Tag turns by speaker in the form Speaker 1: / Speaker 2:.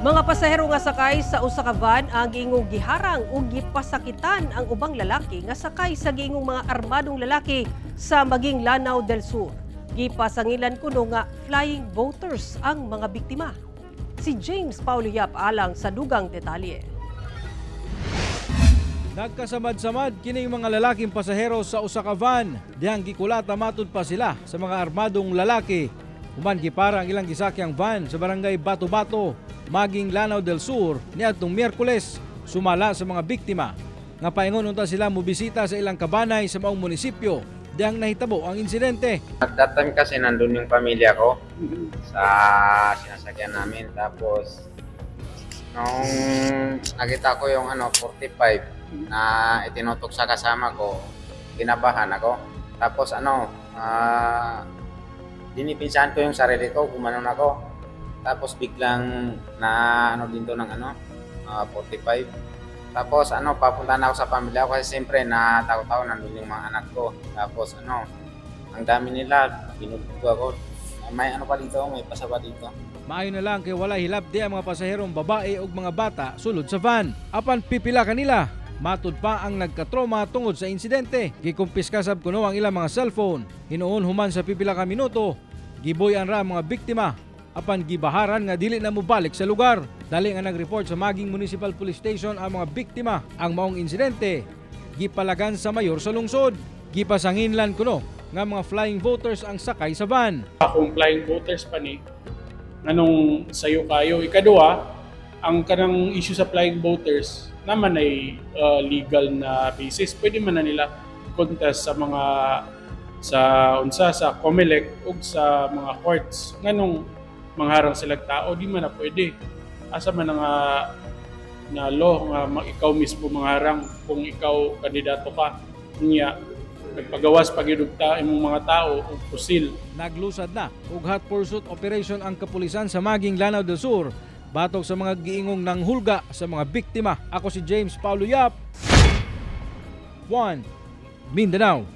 Speaker 1: Mga pasahero nga sakay sa usa ka van ang giingong giharang ug gipasakitan ang ubang lalaki nga sakay sa giingong mga armadong lalaki sa Maging Lanao del Sur. Gipasangilan kuno nga flying voters ang mga biktima. Si James Paulo Yap alang sa dugang detalye.
Speaker 2: Nagkasamad-samad kining mga lalaking pasahero sa usa ka van. Dihang gikulata matud pa sila sa mga armadong lalaki. Human gipara ang ilang gisakyang van sa barangay Bato-Bato, Maging Lanao del Sur niadtong Miyerkules, sumala sa mga biktima. Nga paingon unta sila mobisita sa ilang kabanay sa maong munisipyo dihang nahitabo ang insidente.
Speaker 3: At that time kasi nandun yung pamilya ko sa sinasakyan namin. Tapos nung nakita ko yung 45 na itinutok sa kasama ko, kinabahan ako. Tapos dinipinsahan ko yung sarili ko, gumanon ako. Tapos biglang na din to ng 45. Tapos papunta na ako sa pamilya ko kasi siyempre natakot ako, nandun yung mga anak ko. Tapos ang dami nila, binugtog ako. May pa dito, may pasa pa dito.
Speaker 2: Maayo na lang kay wala hilap di ang mga pasaherong babae ug mga bata sulod sa van. Apan pipila kanila, matud pa ang nagkatroma tungod sa insidente. Gikumpiska sab kuno ang ilang mga cellphone. Hinuon human sa pipila ka minuto, giboyan ra ang mga biktima. Apan gibaharan nga dili na mobalik sa lugar. Dali nga nag-report sa Maging Municipal Police Station ang mga biktima. Ang maong insidente gipalagan sa mayor sa lungsod. Gipasanginlan kuno nga mga flying voters ang sakay sa van.
Speaker 4: Akong flying voters pa ni nganong sayo kayo. Ikaduha, ang kanang issue sa flying voters naman ay legal na basis. Pwede man na nila contest sa mga sa COMELEC o sa mga courts. Nganong mangharang silang tao, di man na pwede. Asa man na law nga ikaw mismo mangharang kung ikaw kandidato ka. Niya, nagpagawas pagidugta imong mga tao og pusil.
Speaker 2: Naglusad na og hot pursuit operation ang kapulisan sa Maging Lanao del Sur batok sa mga giingong nanghulga sa mga biktima. Ako si James Paulo Yap, 1 Mindanao.